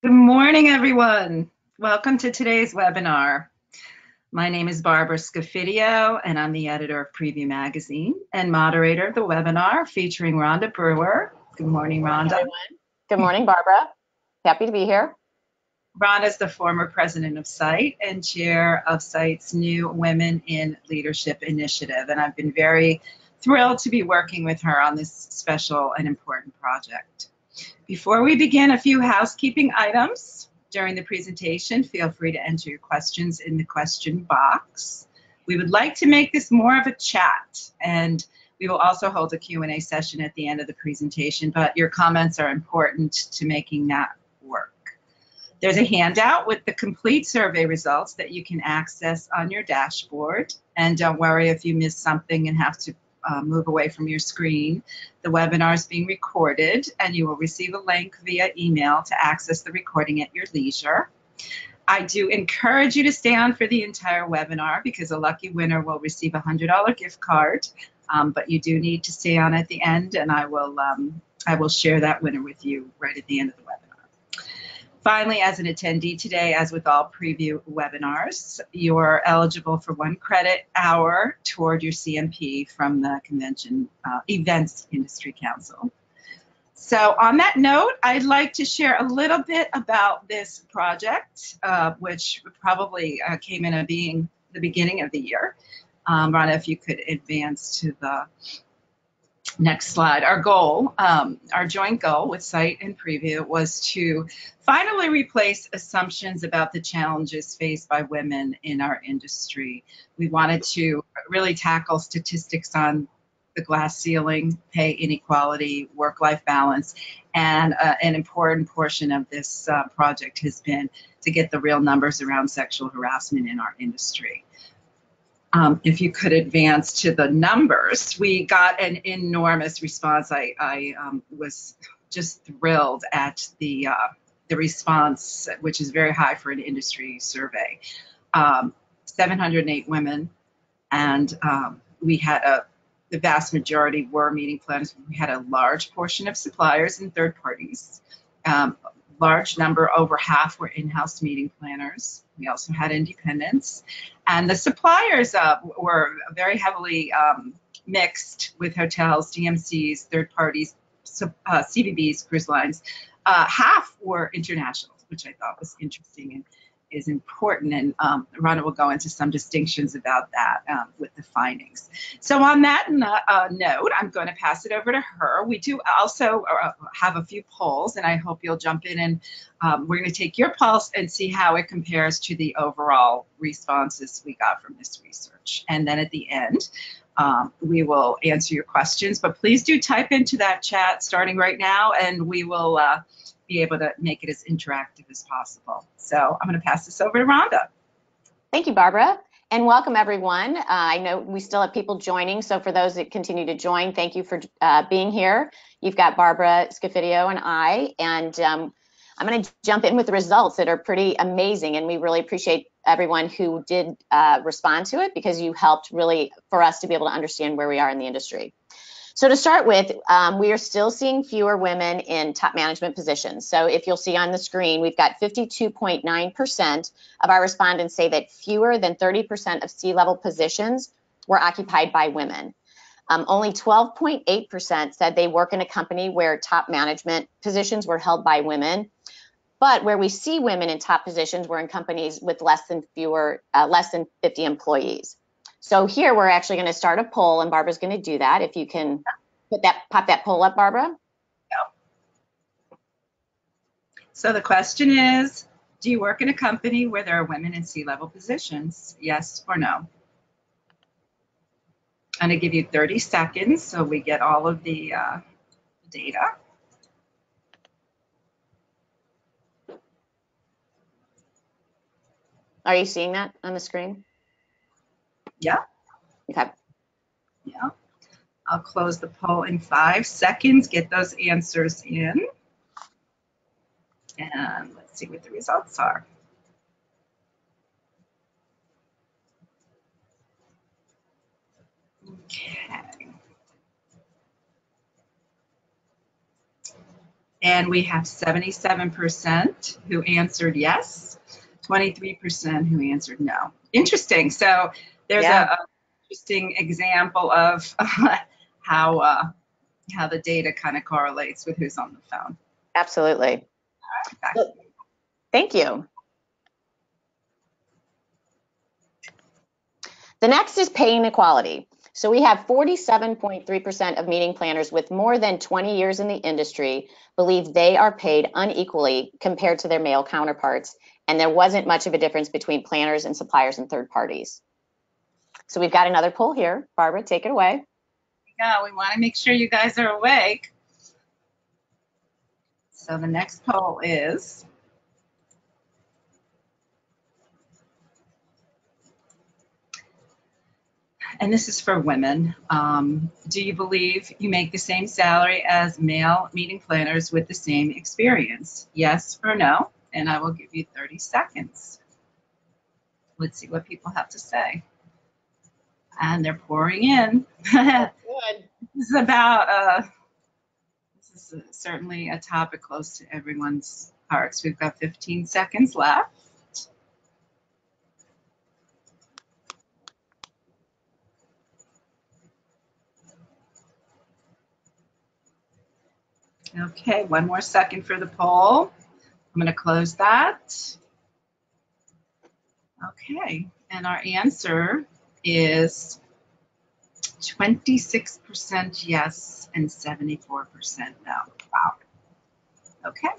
Good morning, everyone. Welcome to today's webinar. My name is Barbara Scafidio, and I'm the editor of Prevue Magazine and moderator of the webinar featuring Rhonda Brewer. Good morning, Rhonda. Everyone. Good morning, Barbara. Happy to be here. Rhonda is the former president of SITE and chair of SITE's new Women in Leadership initiative, and I've been very thrilled to be working with her on this special and important project. Before we begin, a few housekeeping items. During the presentation, feel free to enter your questions in the question box. We would like to make this more of a chat, and we will also hold a Q&A session at the end of the presentation, but your comments are important to making that work. There's a handout with the complete survey results that you can access on your dashboard, and don't worry if you miss something and have to move away from your screen. The webinar is being recorded, and you will receive a link via email to access the recording at your leisure. I do encourage you to stay on for the entire webinar because a lucky winner will receive a $100 gift card, but you do need to stay on at the end, and I will share that winner with you right at the end of the webinar. Finally, as an attendee today, as with all Prevue webinars, you're eligible for 1 credit hour toward your CMP from the Convention Events Industry Council. So on that note, I'd like to share a little bit about this project, which probably came into being the beginning of the year. Rhonda, if you could advance to the next slide. Our goal, our joint goal with SITE and Prevue was to finally replace assumptions about the challenges faced by women in our industry. We wanted to really tackle statistics on the glass ceiling, pay inequality, work-life balance, and an important portion of this project has been to get the real numbers around sexual harassment in our industry. If you could advance to the numbers, we got an enormous response. I was just thrilled at the response, which is very high for an industry survey. 708 women, and we had the vast majority were meeting planners. We had a large portion of suppliers and third parties. Large number, over half, were in-house meeting planners. We also had independents. And the suppliers were very heavily mixed with hotels, DMCs, third parties, CVBs, cruise lines. Half were international, which I thought was interesting and is important. And Rhonda will go into some distinctions about that with the findings. So on that note, I'm going to pass it over to her. We do also have a few polls, and I hope you'll jump in, and we're going to take your pulse and see how it compares to the overall responses we got from this research. And then at the end, we will answer your questions, but please do type into that chat starting right now, and we will be able to make it as interactive as possible. So I'm going to pass this over to Rhonda. Thank you, Barbara, and welcome everyone. I know we still have people joining, so for those that continue to join, thank you for being here. You've got Barbara Scafidio and I, and I'm going to jump in with the results that are pretty amazing, and we really appreciate everyone who did respond to it because you helped really for us to be able to understand where we are in the industry. So to start with, we are still seeing fewer women in top management positions. So if you'll see on the screen, we've got 52.9% of our respondents say that fewer than 30% of C-level positions were occupied by women. Only 12.8% said they work in a company where top management positions were held by women. But where we see women in top positions were in companies with less than 50 employees. So here we're actually going to start a poll, and Barbara's going to do that. If you can pop that poll up, Barbara. Yeah. So the question is, do you work in a company where there are women in C-level positions? Yes or no? I'm going to give you 30 seconds so we get all of the data. Are you seeing that on the screen? Yeah. Okay. Yeah. I'll close the poll in 5 seconds. Get those answers in. And let's see what the results are. Okay. and we have 77% who answered yes, 23% who answered no. Interesting. So there's a interesting example of how the data kind of correlates with who's on the phone. Absolutely. So, thank you. The next is pay inequality. So we have 47.3% of meeting planners with more than 20 years in the industry believe they are paid unequally compared to their male counterparts, and there wasn't much of a difference between planners and suppliers and third parties. So we've got another poll here. Barbara, take it away. Yeah, we want to make sure you guys are awake. So the next poll is, and this is for women, do you believe you make the same salary as male meeting planners with the same experience? Yes or no? And I will give you 30 seconds. Let's see what people have to say. And they're pouring in. Good. This is about, this is certainly a topic close to everyone's hearts. We've got 15 seconds left. Okay, one more second for the poll. I'm going to close that. Okay, and our answer is 26% yes and 74% no. Wow. Okay.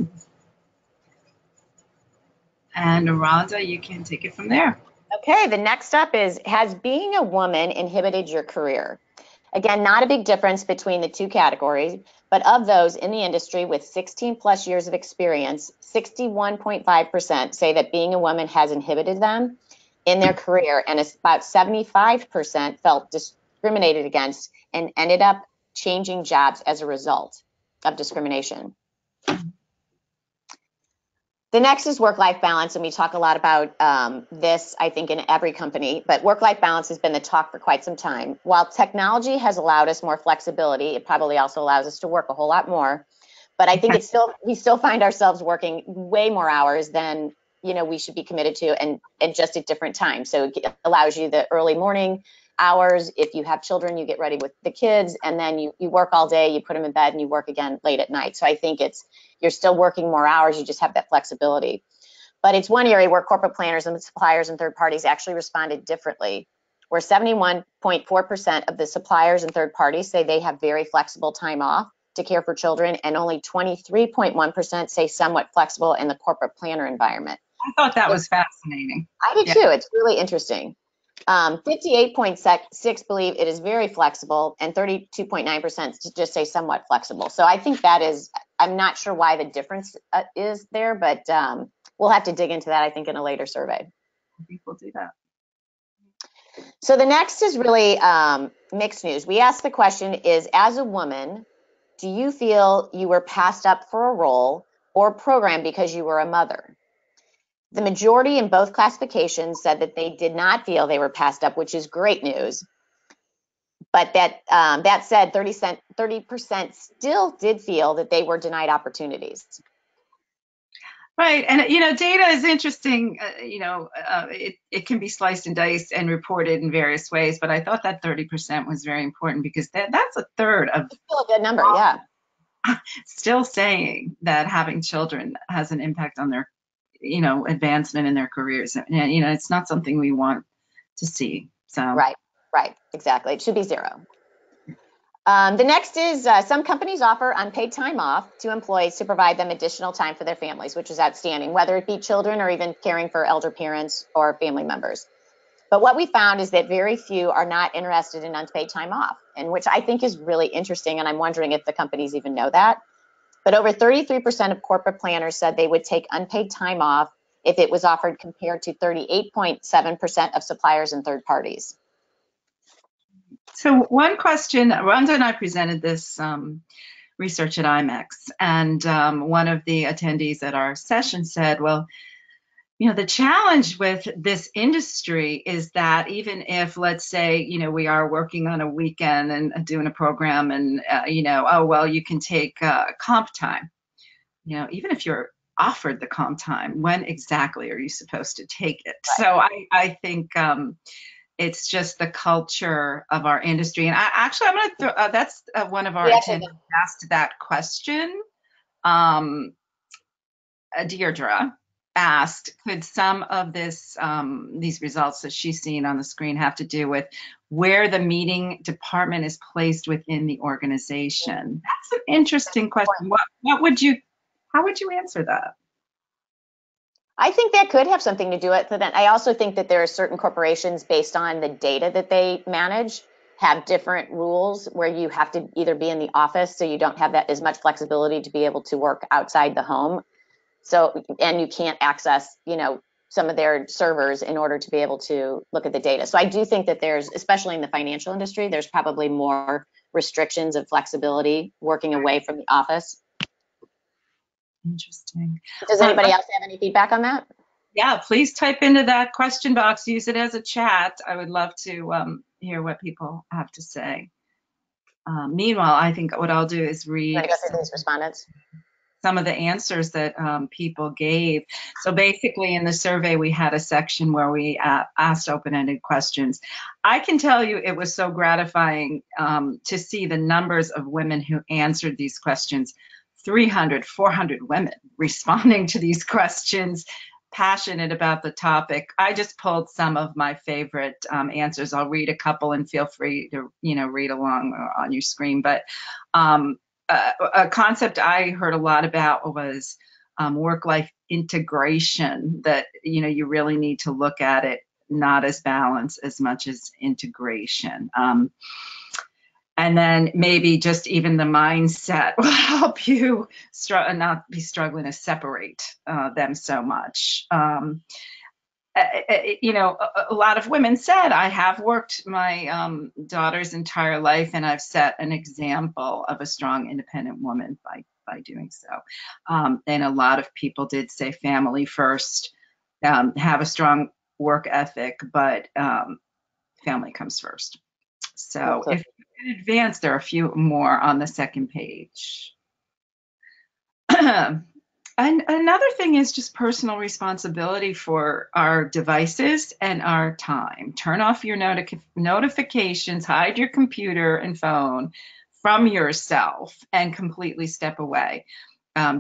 And Rhonda, you can take it from there. Okay, the next up is, has being a woman inhibited your career? Again, not a big difference between the two categories, but of those in the industry with 16 plus years of experience, 61.5% say that being a woman has inhibited them in their career, and about 75% felt discriminated against and ended up changing jobs as a result of discrimination. The next is work-life balance, and we talk a lot about this, I think, in every company, but work-life balance has been the talk for quite some time. While technology has allowed us more flexibility, it probably also allows us to work a whole lot more, but I think we still find ourselves working way more hours than, you know, we should be committed to, and just at different times. So it allows you the early morning hours. If you have children, you get ready with the kids, and then you work all day, you put them in bed, and you work again late at night. So I think you're still working more hours, you just have that flexibility. But it's one area where corporate planners and suppliers and third parties actually responded differently, where 71.4% of the suppliers and third parties say they have very flexible time off to care for children, and only 23.1% say somewhat flexible in the corporate planner environment. I thought that was fascinating. I did too. It's really interesting. 58.6 believe it is very flexible, and 32.9% just say somewhat flexible. So I think that is, I'm not sure why the difference is there, but we'll have to dig into that, I think, in a later survey. I think we'll do that. So the next is really mixed news. We asked the question is, as a woman, do you feel you were passed up for a role or program because you were a mother? The majority in both classifications said that they did not feel they were passed up, which is great news. But that said, 30% still did feel that they were denied opportunities. Right, and you know, data is interesting. It can be sliced and diced and reported in various ways. But I thought that 30% was very important, because that's a third of. It's still a good number, yeah. Still saying that having children has an impact on their, advancement in their careers. And, it's not something we want to see. So Right, exactly. It should be zero. The next is some companies offer unpaid time off to employees to provide them additional time for their families, which is outstanding, whether it be children or even caring for elder parents or family members. But what we found is that very few are not interested in unpaid time off, and which I think is really interesting, and I'm wondering if the companies even know that. But over 33% of corporate planners said they would take unpaid time off if it was offered, compared to 38.7% of suppliers and third parties. So one question, Rhonda and I presented this research at IMEX, and one of the attendees at our session said, well, the challenge with this industry is that even if, let's say, we are working on a weekend and doing a program, and, oh, well, you can take comp time. even if you're offered the comp time, when exactly are you supposed to take it? Right. So I think it's just the culture of our industry. And I'm going to throw, that's one of our attendees asked that question. Deirdre asked, could some of these results that she's seeing on the screen have to do with where the meeting department is placed within the organization? That's an interesting question. How would you answer that? I think that could have something to do with it. I also think that there are certain corporations, based on the data that they manage, have different rules where you have to either be in the office, so you don't have that as much flexibility to be able to work outside the home. So, and you can't access, some of their servers in order to be able to look at the data. So I do think that there's, especially in the financial industry, there's probably more restrictions of flexibility working away from the office. Interesting. Does anybody else have any feedback on that? Yeah, please type into that question box. Use it as a chat. I would love to hear what people have to say. Meanwhile, I think what I'll do is read these respondents. Some of the answers that people gave. So basically in the survey, we had a section where we asked open-ended questions. I can tell you it was so gratifying to see the numbers of women who answered these questions. 300, 400 women responding to these questions, passionate about the topic. I just pulled some of my favorite answers. I'll read a couple and feel free to, read along on your screen. But a concept I heard a lot about was work-life integration, that, you really need to look at it not as balance as much as integration. And then maybe just even the mindset will help you not be struggling to separate them so much. A lot of women said, I have worked my daughter's entire life, and I've set an example of a strong, independent woman by doing so. And a lot of people did say family first, have a strong work ethic, but family comes first. So if you can advance, there are a few more on the second page. And another thing is just personal responsibility for our devices and our time. Turn off your notifications, hide your computer and phone from yourself, and completely step away.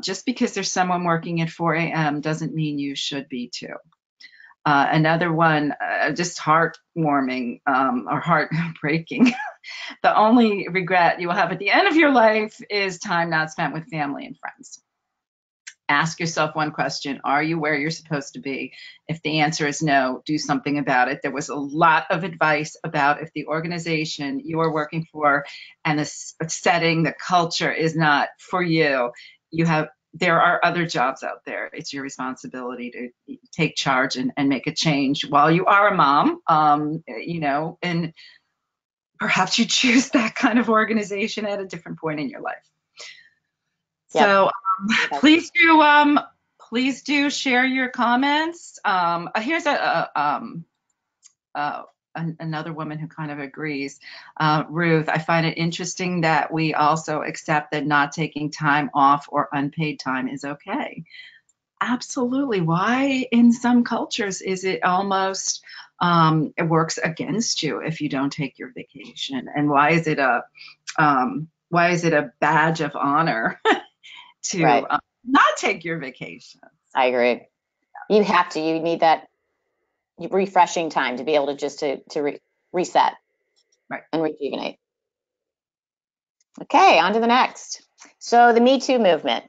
Just because there's someone working at 4 a.m. doesn't mean you should be too. Another one, just heartwarming or heartbreaking. The only regret you will have at the end of your life is time not spent with family and friends. Ask yourself one question: are you where you're supposed to be? If the answer is no, do something about it. There was a lot of advice about if the organization you are working for and the setting, the culture is not for you, there are other jobs out there. It's your responsibility to take charge and make a change while you are a mom, and perhaps you choose that kind of organization at a different point in your life. Yep. So please do share your comments. Here's another woman who kind of agrees. Ruth, I find it interesting that we also accept that not taking time off or unpaid time is okay. Absolutely. Why in some cultures is it almost it works against you if you don't take your vacation? And why is it a badge of honor to not take your vacation? I agree. You need that refreshing time to be able to just to reset and rejuvenate. Okay, on to the next. So the MeToo movement.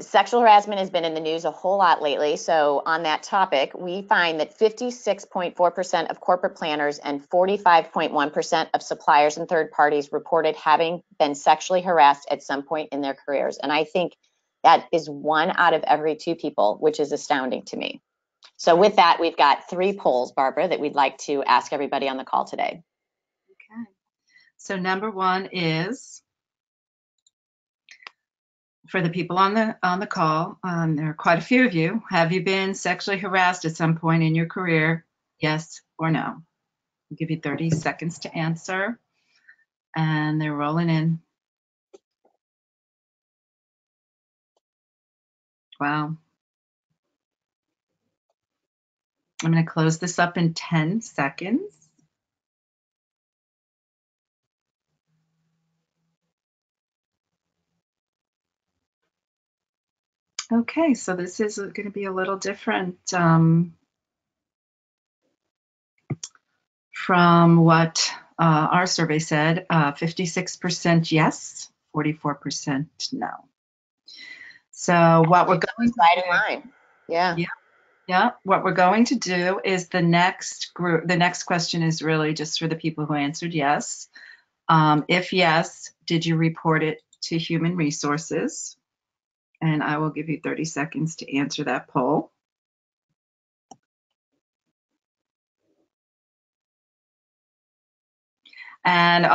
Sexual harassment has been in the news a whole lot lately. So on that topic, we find that 56.4% of corporate planners and 45.1% of suppliers and third parties reported having been sexually harassed at some point in their careers. And I think that is 1 out of every 2 people, which is astounding to me. So with that, we've got 3 polls, Barbara, that we'd like to ask everybody on the call today. Okay. So number 1 is, for the people on the call, there are quite a few of you. Have you been sexually harassed at some point in your career? Yes or no? I'll give you 30 seconds to answer. And they're rolling in. Wow. I'm going to close this up in 10 seconds. Okay, so this is going to be a little different from what our survey said. 56% yes, 44% no. So what we're going right in line. Yeah. Yeah, what we're going to do is the next group, the next question is really just for the people who answered yes. If yes, did you report it to Human Resources? And I will give you 30 seconds to answer that poll. And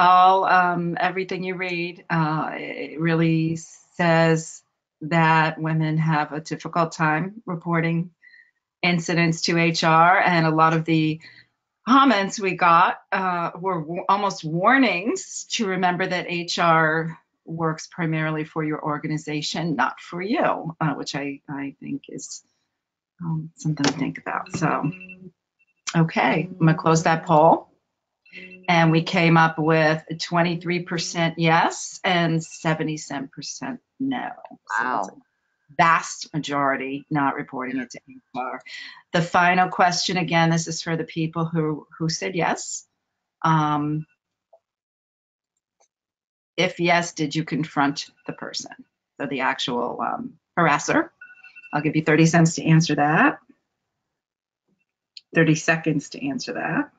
everything you read, it really says that women have a difficult time reporting incidents to HR, and a lot of the comments we got were almost warnings to remember that HR works primarily for your organization, not for you, which I think is something to think about. So, okay, I'm going to close that poll. And we came up with 23% yes and 77% no. Wow. So vast majority not reporting it to HR. The final question, again, this is for the people who said yes. If yes, did you confront the person? So the actual harasser. I'll give you 30 cents to answer that. 30 seconds to answer that.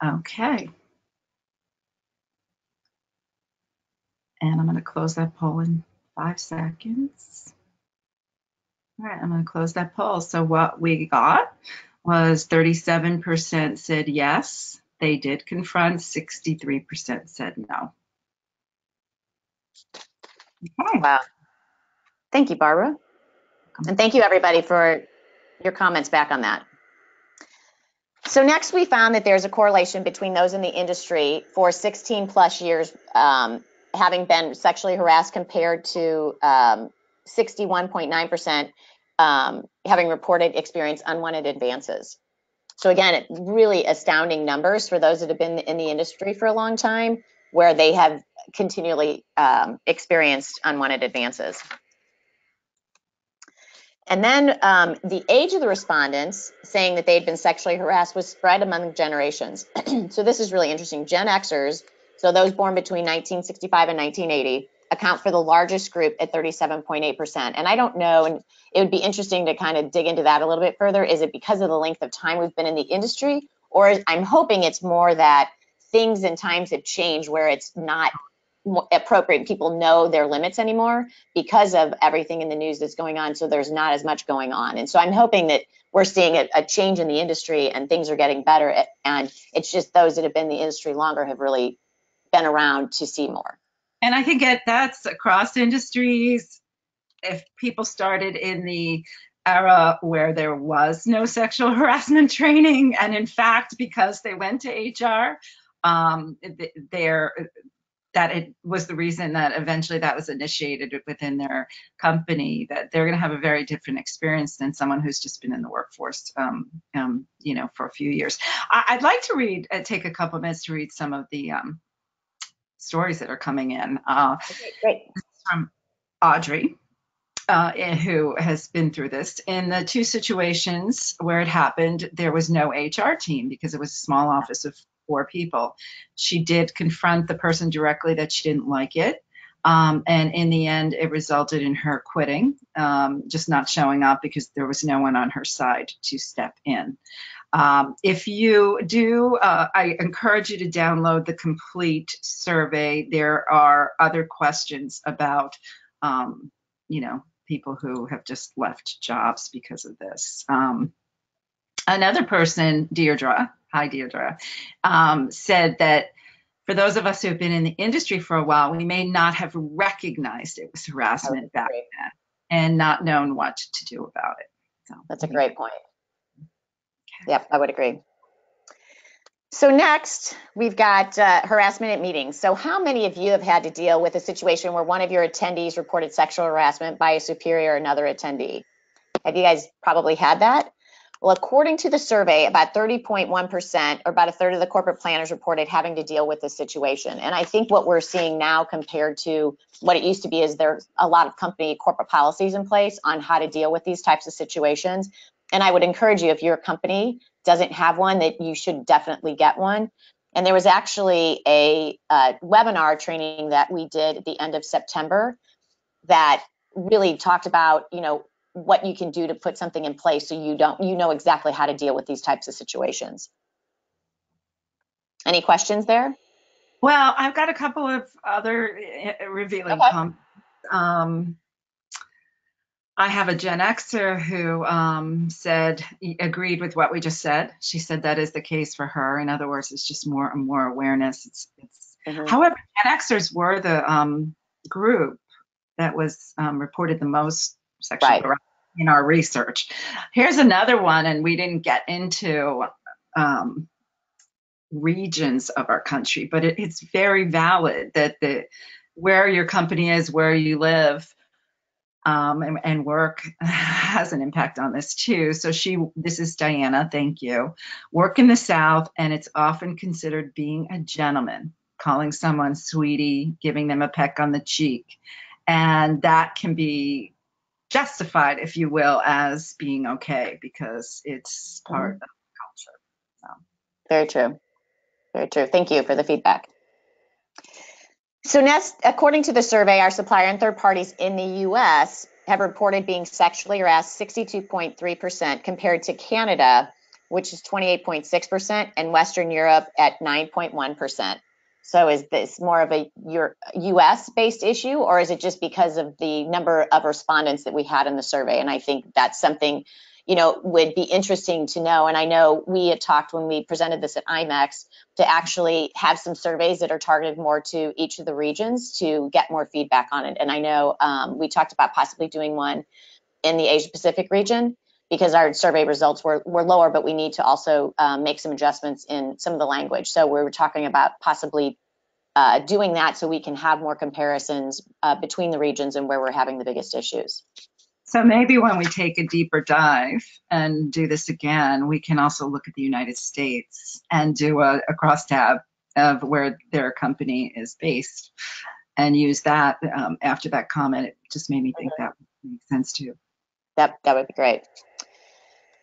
Okay. And I'm going to close that poll in 5 seconds. All right, I'm going to close that poll. So what we got was 37% said yes, they did confront, 63% said no. Okay. Wow. Thank you, Barbara. And thank you, everybody, for your comments back on that. So next, we found that there's a correlation between those in the industry for 16 plus years having been sexually harassed compared to 61.9% having reported experience unwanted advances. So again, really astounding numbers for those that have been in the industry for a long time, where they have continually experienced unwanted advances. And then the age of the respondents saying that they'd been sexually harassed was spread among generations. So this is really interesting. Gen Xers, so those born between 1965 and 1980, account for the largest group at 37.8%. And I don't know, and it would be interesting to kind of dig into that a little bit further. Is it because of the length of time we've been in the industry? Or I'm hoping it's more that things and times have changed where it's not appropriate. People know their limits anymore because of everything in the news that's going on. So there's not as much going on. And so I'm hoping that we're seeing a change in the industry and things are getting better. And it's just those that have been in the industry longer have really been around to see more. And I think that's across industries. If people started in the era where there was no sexual harassment training, and in fact, because they went to HR, that it was the reason that eventually that was initiated within their company, that they're going to have a very different experience than someone who's just been in the workforce, for a few years. I'd like to take a couple minutes to read some of the stories that are coming in. Okay, great. This is from Audrey, who has been through this. In the two situations where it happened, there was no HR team because it was a small office of 4 people. She did confront the person directly that she didn't like it. And in the end, it resulted in her quitting, just not showing up because there was no one on her side to step in. If you do, I encourage you to download the complete survey. There are other questions about, people who have just left jobs because of this. Another person, Deirdre, hi Deirdre, said that for those of us who have been in the industry for a while, we may not have recognized it was harassment back then and not known what to do about it. So that's a great point. Yep, I would agree. So next, we've got harassment at meetings. So how many of you have had to deal with a situation where one of your attendees reported sexual harassment by a superior or another attendee? Have you guys probably had that? Well, according to the survey, about 30.1%, or about a third of the corporate planners reported having to deal with this situation. And I think what we're seeing now compared to what it used to be is there's a lot of company corporate policies in place on how to deal with these types of situations. And I would encourage you, if your company doesn't have one, that you should definitely get one. And there was actually a webinar training that we did at the end of September that really talked about, what you can do to put something in place so you know exactly how to deal with these types of situations. Any questions there? Well, I've got a couple of other revealing comments. I have a Gen Xer who agreed with what we just said. She said that is the case for her. In other words, it's just more awareness. However, Gen Xers were the group that was reported the most sexual harassment in our research. Here's another one, and we didn't get into regions of our country, but it's very valid that where your company is, where you live, and work has an impact on this too. So this is Diana, thank you. Work in the South, and it's often considered being a gentleman, calling someone sweetie, giving them a peck on the cheek. And that can be justified, if you will, as being okay because it's part of the culture. So. Very true. Very true. Thank you for the feedback. So next, according to the survey, our supplier and third parties in the U.S. have reported being sexually harassed 62.3% compared to Canada, which is 28.6%, and Western Europe at 9.1%. So is this more of a U.S.-based issue, or is it just because of the number of respondents that we had in the survey? And I think that's something, would be interesting to know. And I know we had talked when we presented this at IMEX to actually have some surveys that are targeted more to each of the regions to get more feedback on it. And I know we talked about possibly doing one in the Asia Pacific region because our survey results were lower, but we need to also make some adjustments in some of the language. So we were talking about possibly doing that so we can have more comparisons between the regions and where we're having the biggest issues. So maybe when we take a deeper dive and do this again, we can also look at the United States and do a crosstab of where their company is based and use that after that comment. It just made me think that would make sense too. That would be great.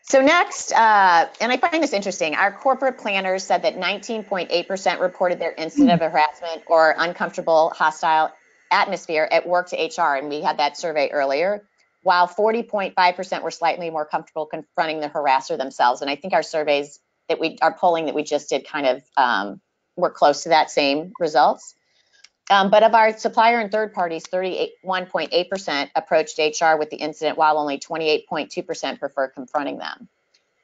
So next, and I find this interesting, our corporate planners said that 19.8% reported their incident of harassment or uncomfortable, hostile atmosphere at work to HR, and we had that survey earlier, while 40.5% were slightly more comfortable confronting the harasser themselves. And I think our surveys our polling that we just did kind of were close to that same results. But of our supplier and third parties, 31.8% approached HR with the incident, while only 28.2% prefer confronting them.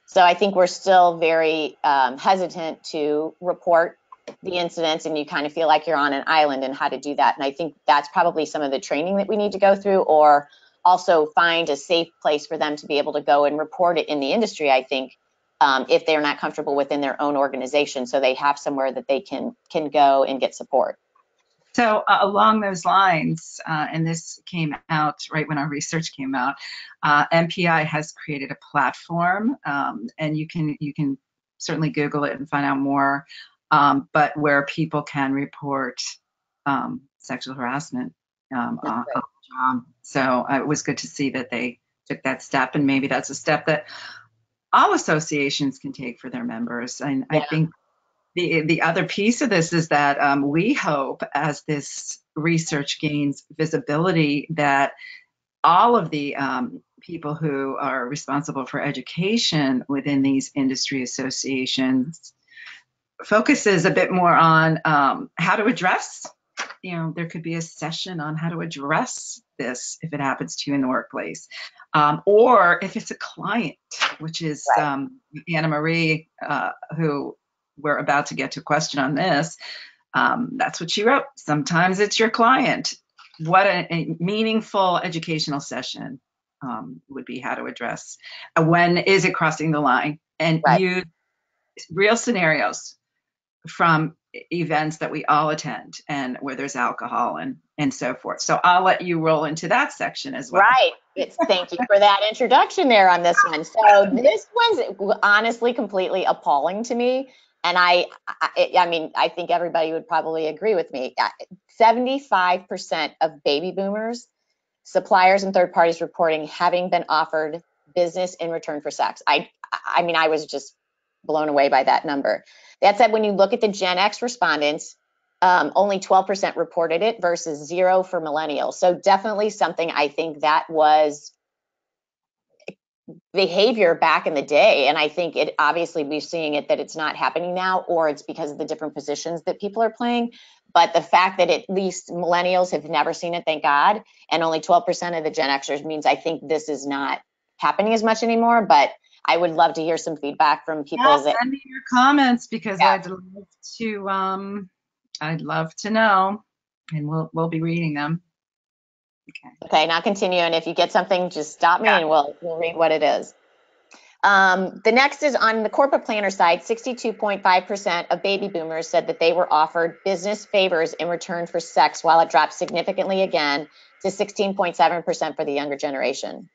So I think we're still very hesitant to report the incidents, and you kind of feel like you're on an island and how to do that. And I think that's probably some of the training that we need to go through, or also find a safe place for them to be able to go and report it in the industry, I think, if they're not comfortable within their own organization, so they have somewhere that they can go and get support. So along those lines, and this came out right when our research came out, MPI has created a platform, and you can certainly Google it and find out more, but where people can report sexual harassment on the job. So it was good to see that they took that step, and maybe that's a step that all associations can take for their members. And I think the other piece of this is that we hope, as this research gains visibility, that all of the people who are responsible for education within these industry associations focuses a bit more on how to address, there could be a session on how to address this if it happens to you in the workplace. Or if it's a client, which is Anna Marie, who we're about to get to a question on this. That's what she wrote. Sometimes it's your client. What a meaningful educational session would be how to address. When is it crossing the line? And use real scenarios. from events that we all attend and where there's alcohol and so forth. So I'll let you roll into that section as well. Right. Thank you for that introduction there on this one. So this one's honestly completely appalling to me. And I mean, I think everybody would probably agree with me. 75% of baby boomers, suppliers and third parties reporting having been offered business in return for sex. I mean, I was just blown away by that number. That said, when you look at the Gen X respondents, only 12% reported it versus 0 for millennials. So definitely something, I think that was behavior back in the day. And I think it obviously we're seeing it that it's not happening now, or it's because of the different positions that people are playing. But the fact that at least millennials have never seen it, thank God, and only 12% of the Gen Xers means I think this is not happening as much anymore. But I would love to hear some feedback from people. Yeah, send me your comments because I'd love to know, and we'll be reading them. Okay, now continue. And if you get something, just stop me and we'll read what it is. The next is on the corporate planner side, 62.5% of baby boomers said that they were offered business favors in return for sex, while it dropped significantly again to 16.7% for the younger generation.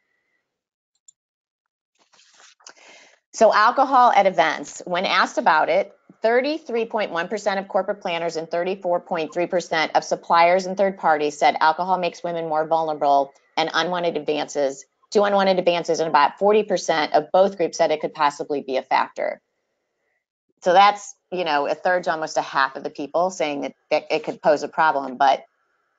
So alcohol at events, when asked about it, 33.1% of corporate planners and 34.3% of suppliers and third parties said alcohol makes women more vulnerable and unwanted advances, and about 40% of both groups said it could possibly be a factor. So that's, a third to almost a half of the people saying that it could pose a problem, but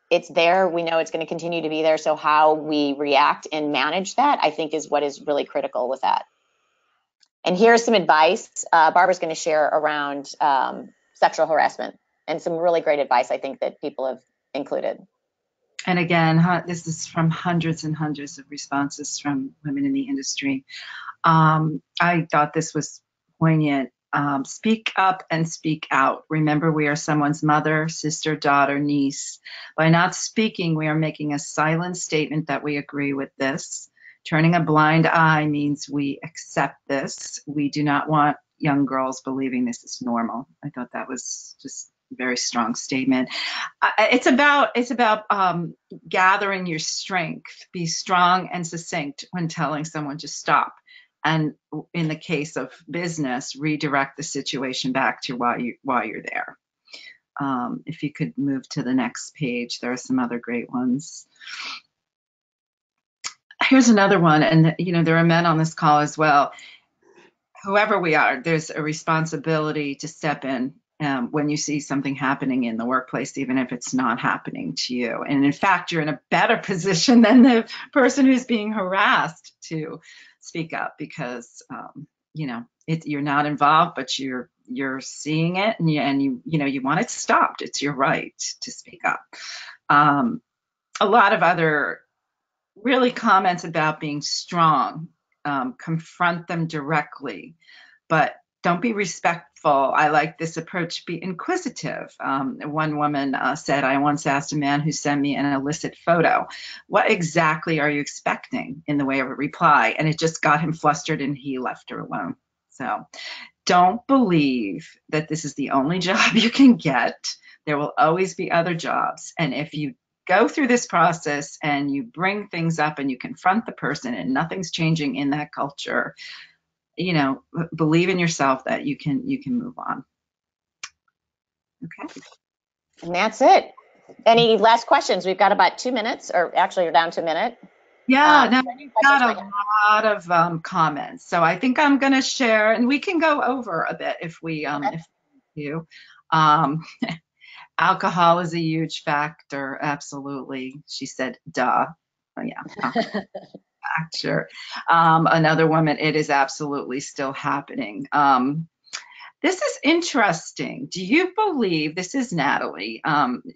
it's there. We know it's going to continue to be there. So how we react and manage that, I think, is what is really critical with that. And here's some advice Barbara's going to share around sexual harassment, and some really great advice I think that people have included. And again, this is from hundreds and hundreds of responses from women in the industry. I thought this was poignant. Speak up and speak out. Remember, we are someone's mother, sister, daughter, niece. By not speaking, we are making a silent statement that we agree with this. Turning a blind eye means we accept this. We do not want young girls believing this is normal. I thought that was just a very strong statement. It's about gathering your strength. Be strong and succinct when telling someone to stop. And in the case of business, redirect the situation back to why you're there. If you could move to the next page, there are some other great ones. Here's another one, and there are men on this call as well. Whoever we are, there's a responsibility to step in when you see something happening in the workplace, even if it's not happening to you. And in fact, you're in a better position than the person who's being harassed to speak up, because you're not involved, but you're seeing it, and you want it stopped. It's your right to speak up. A lot of other really comments about being strong. Confront them directly, but don't be respectful. I like this approach. Be inquisitive. One woman said, I once asked a man who sent me an illicit photo, what exactly are you expecting in the way of a reply? And it just got him flustered, and he left her alone. So don't believe that this is the only job you can get. There will always be other jobs. And if you go through this process and you bring things up and you confront the person and nothing's changing in that culture, believe in yourself that you can move on. Okay. And that's it. Any last questions? We've got about 2 minutes, or actually you're down to a minute. Yeah, no, we've got a lot of comments. So I think I'm going to share, and we can go over a bit if we do. Alcohol is a huge factor. Absolutely. She said, duh. Oh, yeah. Factor. Another woman, it is absolutely still happening. This is interesting. Do you believe, this is Natalie,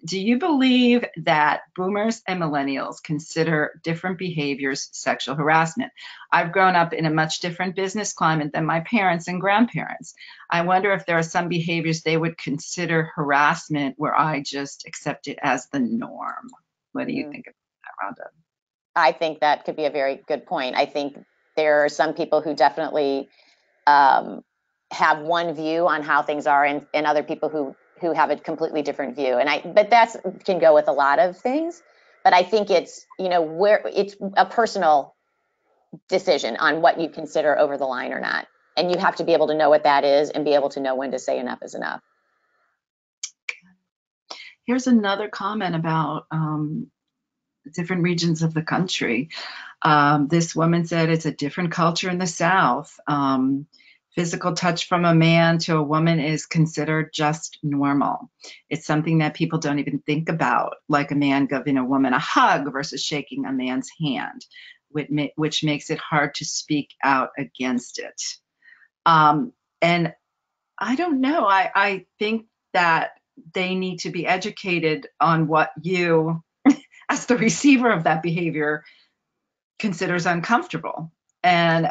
do you believe that boomers and millennials consider different behaviors sexual harassment? I've grown up in a much different business climate than my parents and grandparents. I wonder if there are some behaviors they would consider harassment where I just accept it as the norm. What do you think of that, Rhonda? I think that could be a very good point. I think there are some people who definitely have one view on how things are, and other people who have a completely different view. But that's can go with a lot of things. But I think it's, where it's a personal decision on what you consider over the line or not. And you have to be able to know what that is and be able to know when to say enough is enough. Here's another comment about different regions of the country. This woman said it's a different culture in the South. Physical touch from a man to a woman is considered just normal. It's something that people don't even think about, like a man giving a woman a hug versus shaking a man's hand, which makes it hard to speak out against it. And I don't know. I think that they need to be educated on what you, as the receiver of that behavior, considers uncomfortable. And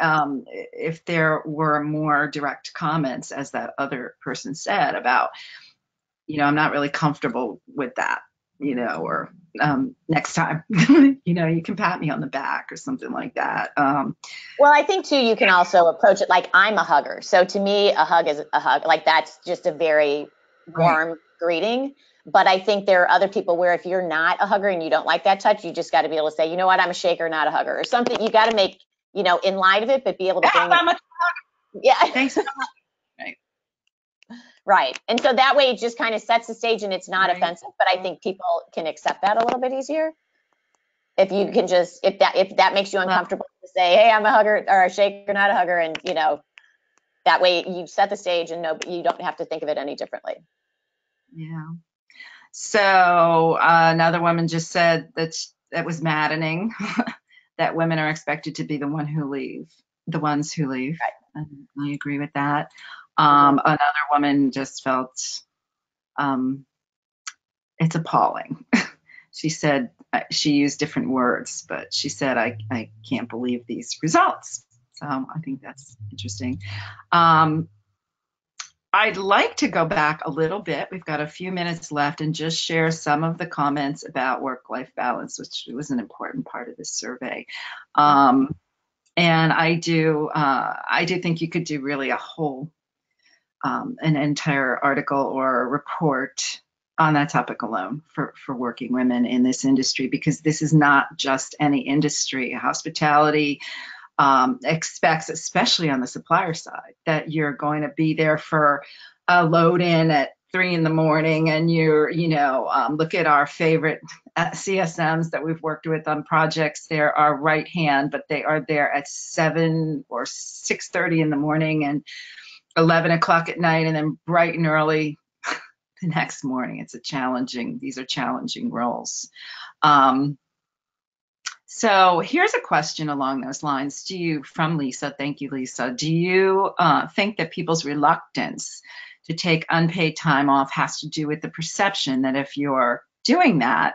if there were more direct comments, as that other person said, about, I'm not really comfortable with that, or next time, you can pat me on the back or something like that. Well, I think too, you can also approach it like, I'm a hugger. So to me, a hug is a hug. Like, that's just a very warm greeting. But I think there are other people where if you're not a hugger and you don't like that touch, you just got to be able to say, you know what, I'm a shaker, not a hugger, or something. You got to make, in light of it, but be able to bring it. Yeah. Thanks so much. Right. And so that way it just kind of sets the stage and it's not offensive, but I think people can accept that a little bit easier. If you can just, if that makes you uncomfortable to say, hey, I'm a hugger or a shaker, not a hugger. And, that way you set the stage and you don't have to think of it any differently. Yeah. So another woman just said that was maddening that women are expected to be the ones who leave. Right. And I agree with that. Another woman just felt it's appalling. She said, she used different words, but she said, I can't believe these results. So I think that's interesting. I'd like to go back a little bit. We've got a few minutes left, and just share some of the comments about work-life balance, which was an important part of this survey. And I do think you could do really a whole, an entire article or a report on that topic alone for working women in this industry, because this is not just any industry. Hospitality expects, especially on the supplier side, that you're going to be there for a load in at 3 a.m. and you're, look at our favorite CSMs that we've worked with on projects. They're our right hand, but they are there at 7 or 6:30 in the morning and 11 o'clock at night, and then bright and early the next morning. These are challenging roles. So here's a question along those lines. From Lisa, thank you, Lisa. Do you think that people's reluctance to take unpaid time off has to do with the perception that if you're doing that,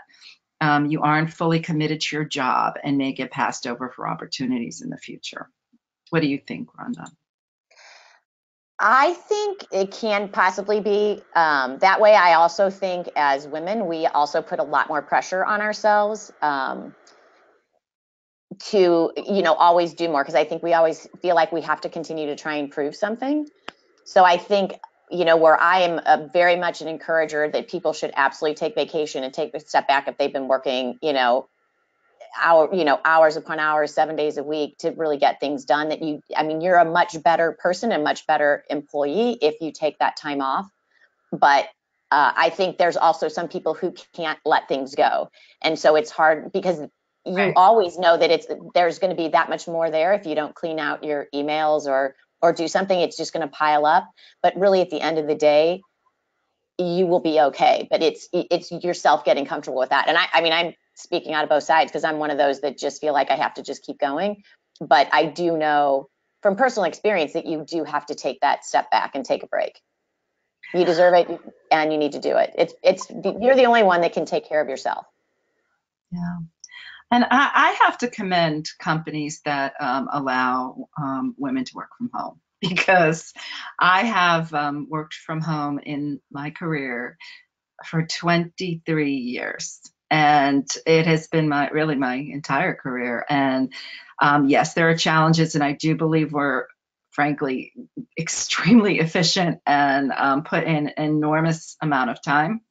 you aren't fully committed to your job and may get passed over for opportunities in the future? What do you think, Rhonda? I think it can possibly be that way. I also think as women, we also put a lot more pressure on ourselves to, always do more, because I think we always feel like we have to continue to try and prove something. So I think, where I am very much an encourager that people should absolutely take vacation and take a step back if they've been working, hours upon hours, 7 days a week to really get things done, you're a much better person and much better employee if you take that time off. But I think there's also some people who can't let things go. And so it's hard because you always know that there's going to be that much more there. If you don't clean out your emails or do something, it's just going to pile up. But really at the end of the day, you will be okay. But it's yourself getting comfortable with that. And I'm speaking out of both sides because I'm one of those that just feel like I have to just keep going. But I do know from personal experience that you do have to take that step back and take a break. You deserve it and you need to do it. You're the only one that can take care of yourself. Yeah. And I have to commend companies that allow women to work from home, because I have worked from home in my career for 23 years. And it has been my entire career. And yes, there are challenges, and I do believe we're frankly, extremely efficient and put in an enormous amount of time.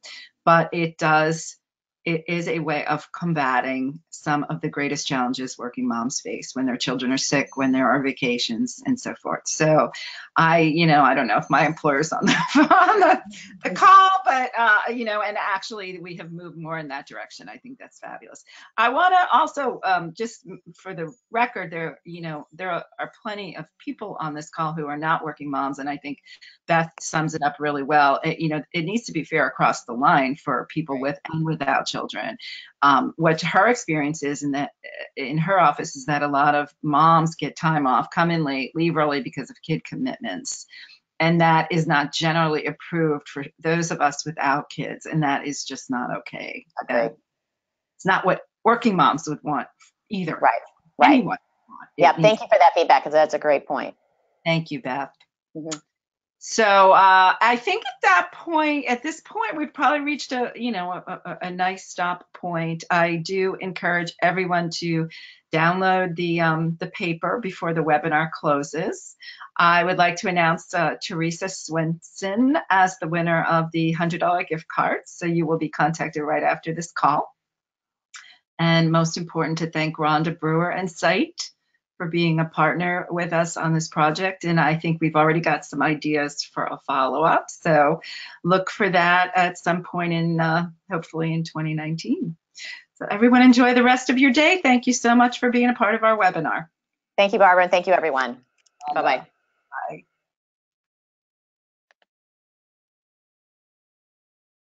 But it is a way of combating some of the greatest challenges working moms face when their children are sick, when there are vacations, and so forth. So I don't know if my employer's on the call, but, and actually we have moved more in that direction. I think that's fabulous. I want to also, just for the record, there are plenty of people on this call who are not working moms, and I think Beth sums it up really well. It needs to be fair across the line for people with and without children. What her experience is in her office is that a lot of moms get time off, come in late, leave early because of kid commitments. And that is not generally approved for those of us without kids. And that is just not okay. It's not what working moms would want either. Right. Anyone would want. Yeah. Thank you for that feedback, because that's a great point. Thank you, Beth. Mm-hmm. So I think at this point, we've probably reached a nice stop point. I do encourage everyone to download the paper before the webinar closes. I would like to announce Teresa Swenson as the winner of the $100 gift card. So you will be contacted right after this call. And most important, to thank Rhonda Brewer and SITE for being a partner with us on this project. And I think we've already got some ideas for a follow-up. So look for that at some point in, hopefully in 2019. So everyone enjoy the rest of your day. Thank you so much for being a part of our webinar. Thank you, Barbara, and thank you, everyone. Bye-bye.